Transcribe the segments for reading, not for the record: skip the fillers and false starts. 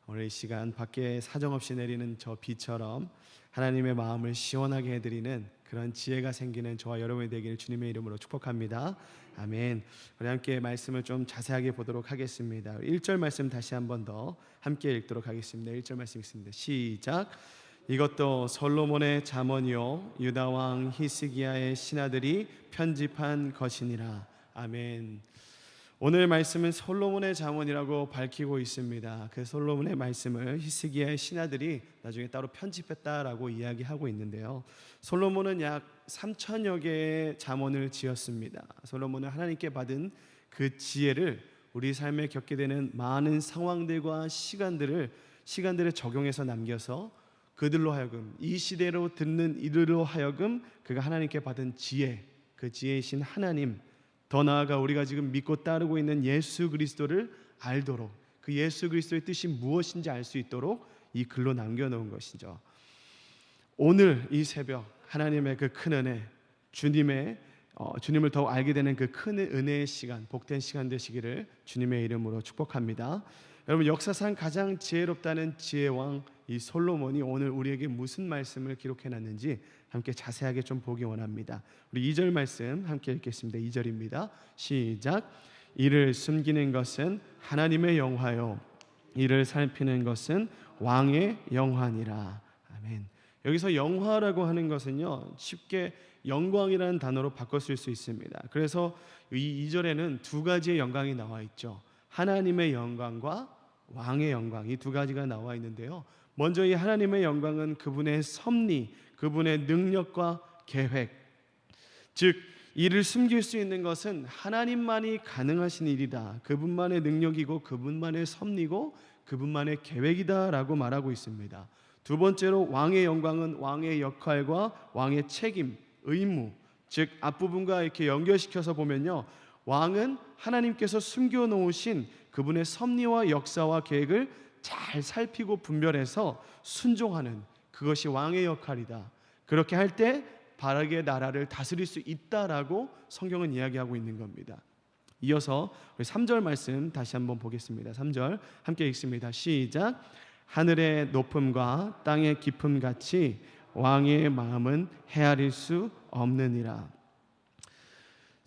오늘 이 시간 밖에 사정없이 내리는 저 비처럼 하나님의 마음을 시원하게 해드리는 그런 지혜가 생기는 저와 여러분이 되기를 주님의 이름으로 축복합니다. 아멘. 우리 함께 말씀을 좀 자세하게 보도록 하겠습니다. 1절 말씀 다시 한 번 더 함께 읽도록 하겠습니다. 1절 말씀 읽습니다. 시작. 이것도 솔로몬의 잠언이요 유다 왕 히스기야의 신하들이 편집한 것이니라. 아멘. 오늘 말씀은 솔로몬의 잠언이라고 밝히고 있습니다. 그 솔로몬의 말씀을 히스기야의 신하들이 나중에 따로 편집했다라고 이야기하고 있는데요. 솔로몬은 약 3천여 개의 잠언을 지었습니다. 솔로몬은 하나님께 받은 그 지혜를 우리 삶에 겪게 되는 많은 상황들과 시간들을 적용해서 남겨서 그들로 하여금 이 시대로 듣는 이들로 하여금 그가 하나님께 받은 지혜, 그 지혜이신 하나님, 더 나아가 우리가 지금 믿고 따르고 있는 예수 그리스도를 알도록, 그 예수 그리스도의 뜻이 무엇인지 알 수 있도록 이 글로 남겨놓은 것이죠. 오늘 이 새벽 하나님의 그 큰 은혜, 주님을 더욱 알게 되는 그 큰 은혜의 시간, 복된 시간 되시기를 주님의 이름으로 축복합니다. 여러분, 역사상 가장 지혜롭다는 지혜왕 이 솔로몬이 오늘 우리에게 무슨 말씀을 기록해놨는지 함께 자세하게 좀 보기 원합니다. 우리 2절 말씀 함께 읽겠습니다. 2절입니다. 시작. 이를 숨기는 것은 하나님의 영화요 이를 살피는 것은 왕의 영화니라. 아멘. 여기서 영화라고 하는 것은요, 쉽게 영광이라는 단어로 바꿔 쓸 수 있습니다. 그래서 이 2절에는 두 가지의 영광이 나와 있죠. 하나님의 영광과 왕의 영광, 이 두 가지가 나와 있는데요. 먼저 이 하나님의 영광은 그분의 섭리, 그분의 능력과 계획, 즉 이를 숨길 수 있는 것은 하나님만이 가능하신 일이다. 그분만의 능력이고 그분만의 섭리고 그분만의 계획이다라고 말하고 있습니다. 두 번째로 왕의 영광은 왕의 역할과 왕의 책임, 의무, 즉 앞부분과 이렇게 연결시켜서 보면요, 왕은 하나님께서 숨겨놓으신 그분의 섭리와 역사와 계획을 잘 살피고 분별해서 순종하는, 그것이 왕의 역할이다. 그렇게 할 때 바르게 나라를 다스릴 수 있다라고 성경은 이야기하고 있는 겁니다. 이어서 우리 3절 말씀 다시 한번 보겠습니다. 3절 함께 읽습니다. 시작. 하늘의 높음과 땅의 깊음 같이 왕의 마음은 헤아릴 수 없느니라.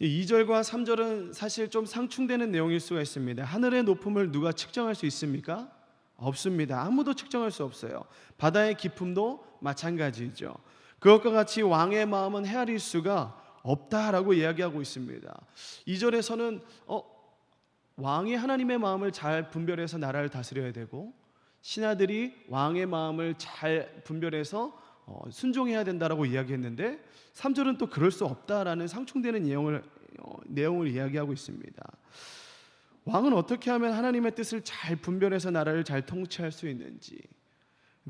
2절과 3절은 사실 좀 상충되는 내용일 수가 있습니다. 하늘의 높음을 누가 측정할 수 있습니까? 없습니다. 아무도 측정할 수 없어요. 바다의 깊음도 마찬가지죠. 그것과 같이 왕의 마음은 헤아릴 수가 없다라고 이야기하고 있습니다. 2절에서는 왕이 하나님의 마음을 잘 분별해서 나라를 다스려야 되고, 신하들이 왕의 마음을 잘 분별해서 순종해야 된다라고 이야기했는데, 3절은 또 그럴 수 없다라는 상충되는 내용을 이야기하고 있습니다. 왕은 어떻게 하면 하나님의 뜻을 잘 분별해서 나라를 잘 통치할 수 있는지,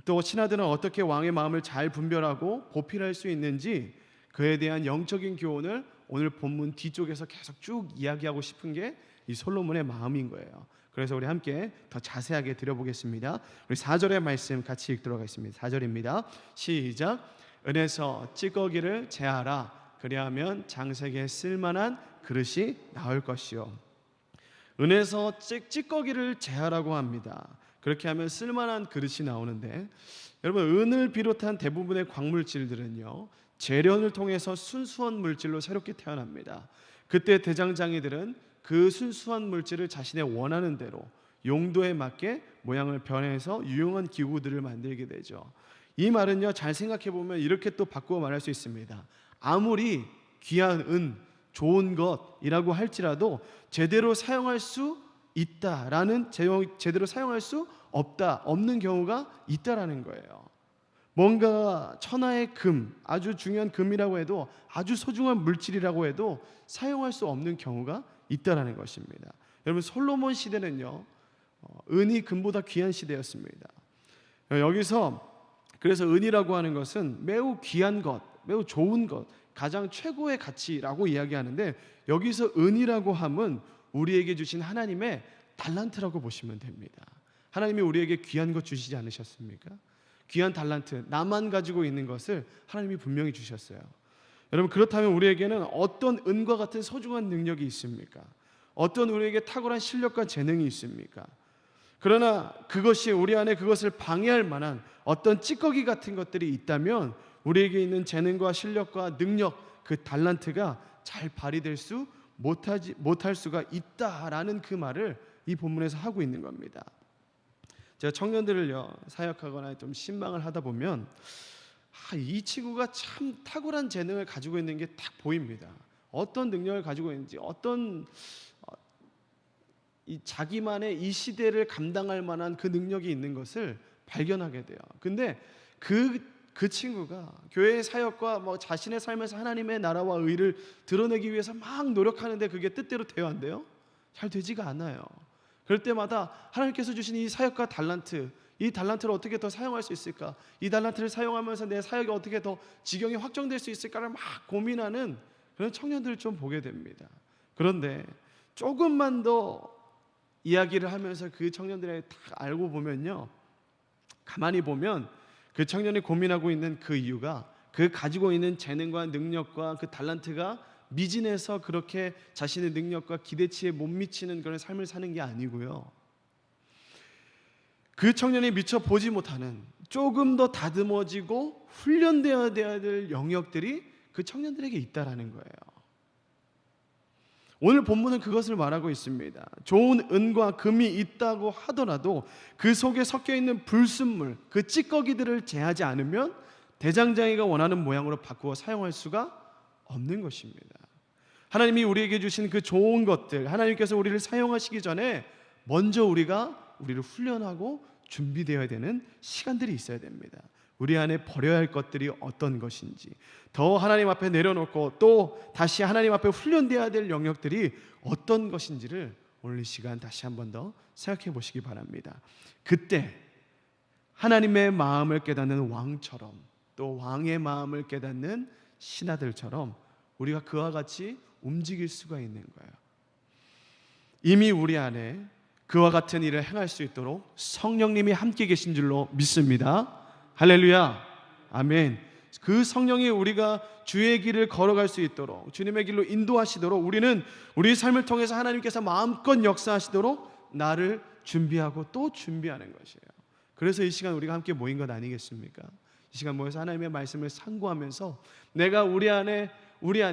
또 신하들은 어떻게 왕의 마음을 잘 분별하고 보필할 수 있는지, 그에 대한 영적인 교훈을 오늘 본문 뒤쪽에서 계속 쭉 이야기하고 싶은 게 이 솔로몬의 마음인 거예요. 그래서 우리 함께 더 자세하게 들어보겠습니다. 우리 4절의 말씀 같이 읽도록 하겠습니다. 4절입니다. 시작. 은에서 찌꺼기를 제하라. 그리하면 장색에 쓸만한 그릇이 나올 것이요. 은에서 찌꺼기를 제하라고 합니다. 그렇게 하면 쓸만한 그릇이 나오는데, 여러분, 은을 비롯한 대부분의 광물질들은요, 재련을 통해서 순수한 물질로 새롭게 태어납니다. 그때 대장장이들은 그 순수한 물질을 자신의 원하는 대로 용도에 맞게 모양을 변해서 유용한 기구들을 만들게 되죠. 이 말은요, 잘 생각해 보면 이렇게 또 바꾸어 말할 수 있습니다. 아무리 귀한 은, 좋은 것이라고 할지라도 제대로 사용할 수 있다라는, 제대로 사용할 수 없는 경우가 있다라는 거예요. 뭔가 천하의 금, 아주 중요한 금이라고 해도, 아주 소중한 물질이라고 해도 사용할 수 없는 경우가 있다라는 것입니다. 여러분, 솔로몬 시대는요, 은이 금보다 귀한 시대였습니다. 여기서 그래서 은이라고 하는 것은 매우 귀한 것, 매우 좋은 것, 가장 최고의 가치라고 이야기하는데, 여기서 은이라고 함은 우리에게 주신 하나님의 달란트라고 보시면 됩니다. 하나님이 우리에게 귀한 것 주시지 않으셨습니까? 귀한 달란트, 나만 가지고 있는 것을 하나님이 분명히 주셨어요. 여러분, 그렇다면 우리에게는 어떤 은과 같은 소중한 능력이 있습니까? 어떤 우리에게 탁월한 실력과 재능이 있습니까? 그러나 그것이 우리 안에 그것을 방해할 만한 어떤 찌꺼기 같은 것들이 있다면 우리에게 있는 재능과 실력과 능력, 그 달란트가 잘 발휘될 수 못할 수가 있다라는 그 말을 이 본문에서 하고 있는 겁니다. 제가 청년들을요 사역하거나 좀 신방을 하다 보면 이 친구가 참 탁월한 재능을 가지고 있는 게 딱 보입니다. 어떤 능력을 가지고 있는지, 어떤 이 자기만의 이 시대를 감당할 만한 그 능력이 있는 것을 발견하게 돼요. 근데 그 친구가 교회의 사역과 자신의 삶에서 하나님의 나라와 의를 드러내기 위해서 막 노력하는데 그게 뜻대로 돼야 안 돼요? 잘 되지가 않아요. 그럴 때마다 하나님께서 주신 이 사역과 달란트, 이 달란트를 어떻게 더 사용할 수 있을까? 이 달란트를 사용하면서 내 사역이 어떻게 더 지경이 확정될 수 있을까를 막 고민하는 그런 청년들을 좀 보게 됩니다. 그런데 조금만 더 이야기를 하면서 그 청년들에게 딱 알고 보면요, 가만히 보면 그 청년이 고민하고 있는 그 이유가 그 가지고 있는 재능과 능력과 그 달란트가 미진해서 그렇게 자신의 능력과 기대치에 못 미치는 그런 삶을 사는 게 아니고요, 그 청년이 미처 보지 못하는 조금 더 다듬어지고 훈련되어야 될 영역들이 그 청년들에게 있다라는 거예요. 오늘 본문은 그것을 말하고 있습니다. 좋은 은과 금이 있다고 하더라도 그 속에 섞여 있는 불순물, 그 찌꺼기들을 제하지 않으면 대장장이가 원하는 모양으로 바꾸어 사용할 수가 없는 것입니다. 하나님이 우리에게 주신 그 좋은 것들, 하나님께서 우리를 사용하시기 전에 먼저 우리를 훈련하고 준비되어야 되는 시간들이 있어야 됩니다. 우리 안에 버려야 할 것들이 어떤 것인지, 더 하나님 앞에 내려놓고 또 다시 하나님 앞에 훈련되어야 될 영역들이 어떤 것인지를 오늘 이 시간 다시 한 번 더 생각해 보시기 바랍니다. 그때 하나님의 마음을 깨닫는 왕처럼, 또 왕의 마음을 깨닫는 신하들처럼 우리가 그와 같이 움직일 수가 있는 거예요. 이미 우리 안에 그와 같은 일을 행할 수 있도록 성령님이 함께 계신 줄로 믿습니다. 할렐루야, 아멘. 그 성령이 우리가 주의 길을 걸어갈 수 있도록, 주님의 길로 인도하시도록 우리는 우리 삶을 통해서 하나님께서 마음껏 역사하시도록 나를 준비하고 또 준비하는 것이에요. 그래서 이 시간 우리가 함께 모인 것 아니겠습니까? 이 시간 모여서 하나님의 말씀을 상고하면서 내가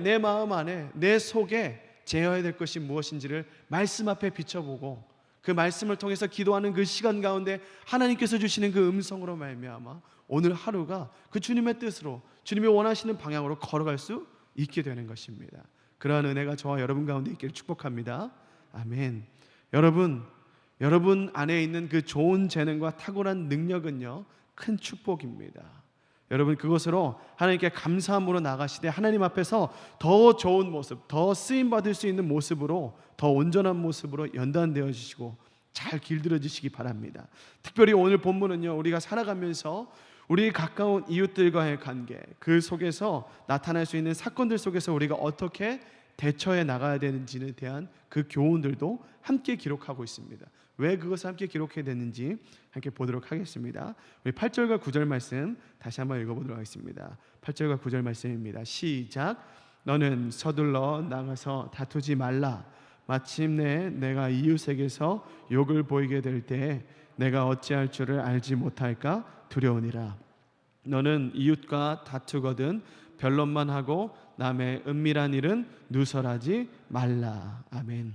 내 마음 안에, 내 속에 제어해야 될 것이 무엇인지를 말씀 앞에 비춰보고 그 말씀을 통해서 기도하는 그 시간 가운데 하나님께서 주시는 그 음성으로 말미암아 오늘 하루가 그 주님의 뜻으로, 주님이 원하시는 방향으로 걸어갈 수 있게 되는 것입니다. 그러한 은혜가 저와 여러분 가운데 있기를 축복합니다. 아멘. 여러분 안에 있는 그 좋은 재능과 탁월한 능력은요, 큰 축복입니다. 여러분 그것으로 하나님께 감사함으로 나가시되 하나님 앞에서 더 좋은 모습, 더 쓰임 받을 수 있는 모습으로, 더 온전한 모습으로 연단되어 주시고 잘 길들여 주시기 바랍니다. 특별히 오늘 본문은요, 우리가 살아가면서 우리 가까운 이웃들과의 관계, 그 속에서 나타날 수 있는 사건들 속에서 우리가 어떻게 대처해 나가야 되는지에 대한 그 교훈들도 함께 기록하고 있습니다. 왜 그것을 함께 기록해야 되는지 함께 보도록 하겠습니다. 우리 8절과 9절 말씀 다시 한번 읽어보도록 하겠습니다. 8절과 9절 말씀입니다. 시작. 너는 서둘러 나가서 다투지 말라. 마침내 내가 이웃에게서 욕을 보이게 될 때에 내가 어찌할 줄을 알지 못할까 두려우니라. 너는 이웃과 다투거든 변론만 하고 남의 은밀한 일은 누설하지 말라. 아멘.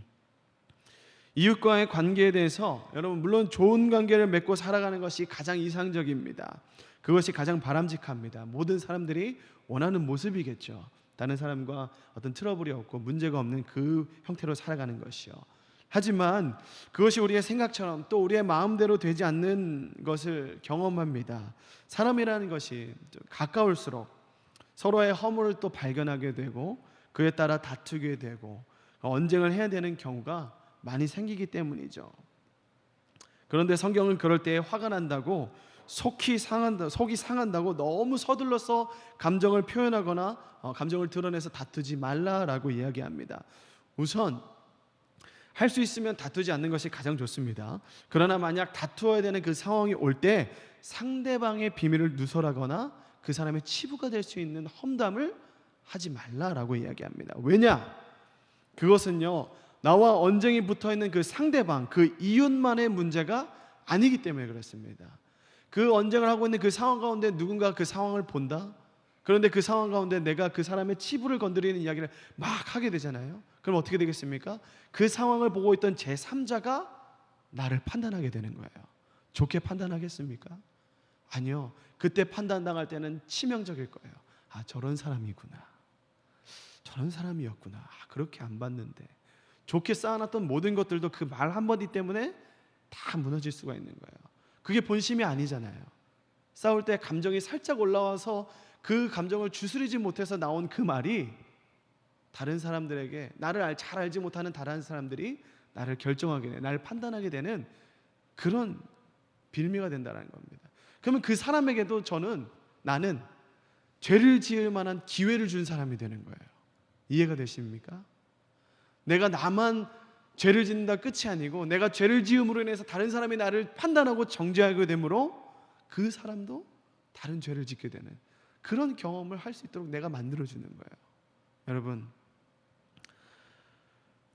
이웃과의 관계에 대해서 여러분 물론 좋은 관계를 맺고 살아가는 것이 가장 이상적입니다. 그것이 가장 바람직합니다. 모든 사람들이 원하는 모습이겠죠. 다른 사람과 어떤 트러블이 없고 문제가 없는 그 형태로 살아가는 것이요. 하지만 그것이 우리의 생각처럼 또 우리의 마음대로 되지 않는 것을 경험합니다. 사람이라는 것이 가까울수록 서로의 허물을 또 발견하게 되고 그에 따라 다투게 되고 언쟁을 해야 되는 경우가 많이 생기기 때문이죠. 그런데 성경은 그럴 때 화가 난다고 속이 상한다고 너무 서둘러서 감정을 표현하거나 감정을 드러내서 다투지 말라라고 이야기합니다. 우선 할 수 있으면 다투지 않는 것이 가장 좋습니다. 그러나 만약 다투어야 되는 그 상황이 올 때 상대방의 비밀을 누설하거나 그 사람의 치부가 될 수 있는 험담을 하지 말라라고 이야기합니다. 왜냐? 그것은요, 나와 언쟁이 붙어있는 그 상대방, 그 이웃만의 문제가 아니기 때문에 그렇습니다. 그 언쟁을 하고 있는 그 상황 가운데 누군가 그 상황을 본다? 그런데 그 상황 가운데 내가 그 사람의 치부를 건드리는 이야기를 막 하게 되잖아요. 그럼 어떻게 되겠습니까? 그 상황을 보고 있던 제3자가 나를 판단하게 되는 거예요. 좋게 판단하겠습니까? 아니요. 그때 판단당할 때는 치명적일 거예요. 아, 저런 사람이구나. 저런 사람이었구나. 아, 그렇게 안 봤는데. 좋게 쌓아놨던 모든 것들도 그 말 한마디 때문에 다 무너질 수가 있는 거예요. 그게 본심이 아니잖아요. 싸울 때 감정이 살짝 올라와서 그 감정을 주스리지 못해서 나온 그 말이 다른 사람들에게, 나를 잘 알지 못하는 다른 사람들이 나를 결정하게 되는, 나를 판단하게 되는 그런 빌미가 된다는 겁니다. 그러면 그 사람에게도 나는 죄를 지을 만한 기회를 준 사람이 되는 거예요. 이해가 되십니까? 내가 나만 죄를 짓는다 끝이 아니고 내가 죄를 지음으로 인해서 다른 사람이 나를 판단하고 정죄하게 되므로 그 사람도 다른 죄를 짓게 되는 그런 경험을 할 수 있도록 내가 만들어주는 거예요. 여러분,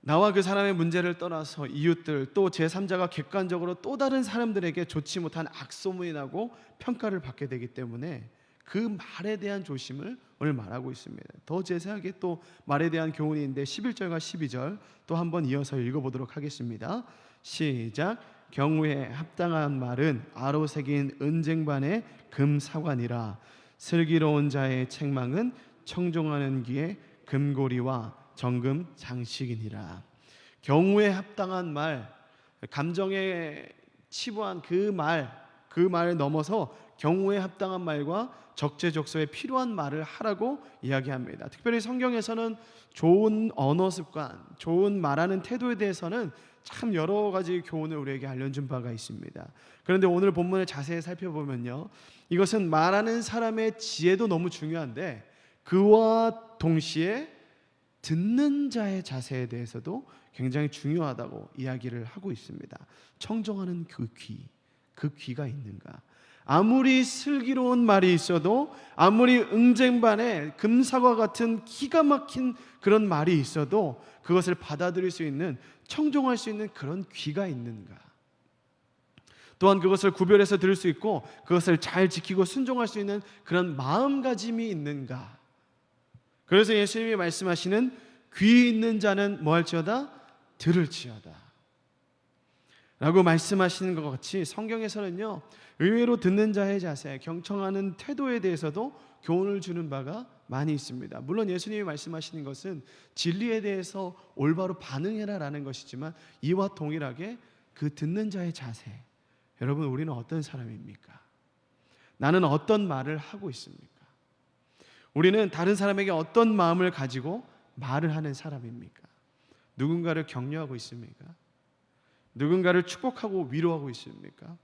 나와 그 사람의 문제를 떠나서 이웃들 또 제3자가 객관적으로 또 다른 사람들에게 좋지 못한 악소문이 나고 평가를 받게 되기 때문에 그 말에 대한 조심을 오늘 말하고 있습니다. 더 자세하게 또 말에 대한 교훈이 있는데 11절과 12절 또 한번 이어서 읽어보도록 하겠습니다. 시작. 경우에 합당한 말은 아로 새긴 은쟁반의 금사관이라. 슬기로운 자의 책망은 청종하는 귀의 금고리와 정금 장식이니라. 경우에 합당한 말, 감정에 치부한 그 말을 넘어서 경우에 합당한 말과 적재적소에 필요한 말을 하라고 이야기합니다. 특별히 성경에서는 좋은 언어 습관, 좋은 말하는 태도에 대해서는 참 여러 가지 교훈을 우리에게 알려준 바가 있습니다. 그런데 오늘 본문을 자세히 살펴보면요, 이것은 말하는 사람의 지혜도 너무 중요한데 그와 동시에 듣는 자의 자세에 대해서도 굉장히 중요하다고 이야기를 하고 있습니다. 청정하는 그 귀가 있는가? 아무리 슬기로운 말이 있어도, 아무리 응쟁반에 금사과 같은 기가 막힌 그런 말이 있어도 그것을 받아들일 수 있는, 청종할 수 있는 그런 귀가 있는가? 또한 그것을 구별해서 들을 수 있고 그것을 잘 지키고 순종할 수 있는 그런 마음가짐이 있는가? 그래서 예수님이 말씀하시는 귀 있는 자는 뭐 할지어다? 들을지어다 라고 말씀하시는 것 같이 성경에서는요, 의외로 듣는 자의 자세, 경청하는 태도에 대해서도 교훈을 주는 바가 많이 있습니다. 물론 예수님이 말씀하시는 것은 진리에 대해서 올바로 반응해라 라는 것이지만 이와 동일하게 그 듣는 자의 자세, 여러분, 우리는 어떤 사람입니까? 나는 어떤 말을 하고 있습니까? 우리는 다른 사람에게 어떤 마음을 가지고 말을 하는 사람입니까? 누군가를 격려하고 있습니까? 누군가를 축복하고 위로하고 있습니까?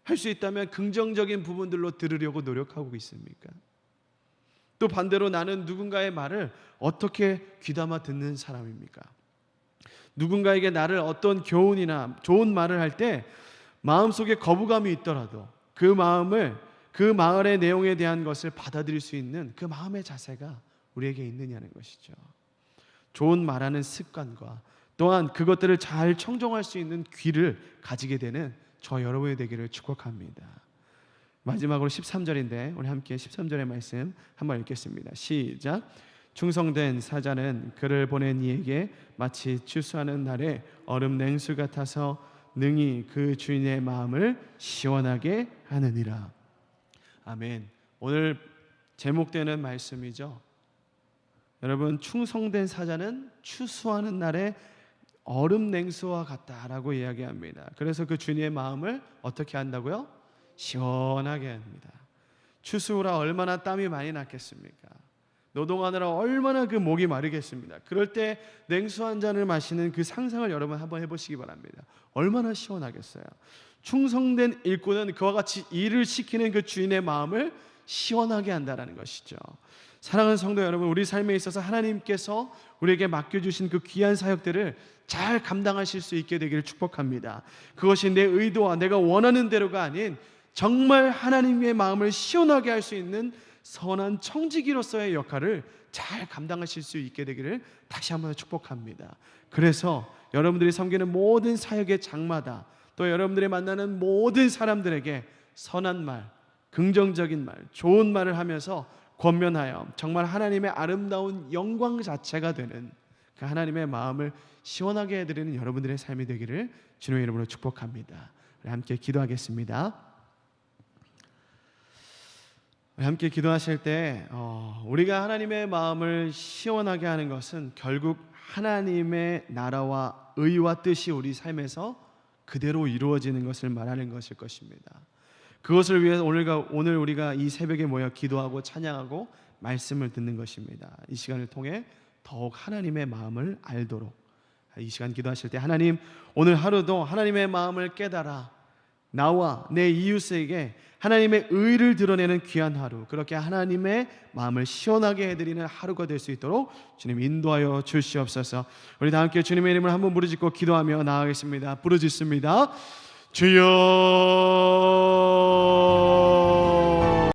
할 수 있다면 긍정적인 부분들로 들으려고 노력하고 있습니까? 또 반대로 나는 누군가의 말을 어떻게 귀담아 듣는 사람입니까? 누군가에게 나를 어떤 교훈이나 좋은 말을 할 때 마음속에 거부감이 있더라도 그 말의 내용에 대한 것을 받아들일 수 있는 그 마음의 자세가 우리에게 있느냐는 것이죠. 좋은 말하는 습관과 또한 그것들을 잘 청정할 수 있는 귀를 가지게 되는 저 여러분이 되기를 축복합니다. 마지막으로 13절인데 우리 함께 13절의 말씀 한번 읽겠습니다. 시작. 충성된 사자는 그를 보낸 이에게 마치 추수하는 날에 얼음 냉수 같아서 능히 그 주인의 마음을 시원하게 하느니라. 아멘. 오늘 제목되는 말씀이죠. 여러분, 충성된 사자는 추수하는 날에 얼음 냉수와 같다라고 이야기합니다. 그래서 그 주님의 마음을 어떻게 한다고요? 시원하게 합니다. 추수라 얼마나 땀이 많이 났겠습니까? 노동하느라 얼마나 그 목이 마르겠습니다. 그럴 때 냉수 한 잔을 마시는 그 상상을 여러분 한번 해보시기 바랍니다. 얼마나 시원하겠어요. 충성된 일꾼은 그와 같이 일을 시키는 그 주인의 마음을 시원하게 한다는 것이죠. 사랑하는 성도 여러분, 우리 삶에 있어서 하나님께서 우리에게 맡겨주신 그 귀한 사역들을 잘 감당하실 수 있게 되기를 축복합니다. 그것이 내 의도와 내가 원하는 대로가 아닌 정말 하나님의 마음을 시원하게 할 수 있는 선한 청지기로서의 역할을 잘 감당하실 수 있게 되기를 다시 한번 축복합니다. 그래서 여러분들이 섬기는 모든 사역의 장마다 또 여러분들이 만나는 모든 사람들에게 선한 말, 긍정적인 말, 좋은 말을 하면서 권면하여 정말 하나님의 아름다운 영광 자체가 되는 그 하나님의 마음을 시원하게 해드리는 여러분들의 삶이 되기를 주님의 이름으로 축복합니다. 우리 함께 기도하겠습니다. 우리 함께 기도하실 때 우리가 하나님의 마음을 시원하게 하는 것은 결국 하나님의 나라와 의와 뜻이 우리 삶에서 그대로 이루어지는 것을 말하는 것일 것입니다. 그것을 위해 오늘 우리가 이 새벽에 모여 기도하고 찬양하고 말씀을 듣는 것입니다. 이 시간을 통해 더욱 하나님의 마음을 알도록 이 시간 기도하실 때 하나님, 오늘 하루도 하나님의 마음을 깨달아 나와 내 이웃에게 하나님의 의를 드러내는 귀한 하루, 그렇게 하나님의 마음을 시원하게 해드리는 하루가 될 수 있도록 주님 인도하여 주시옵소서. 우리 다 함께 주님의 이름을 한번 부르짖고 기도하며 나아가겠습니다. 부르짖습니다. 주여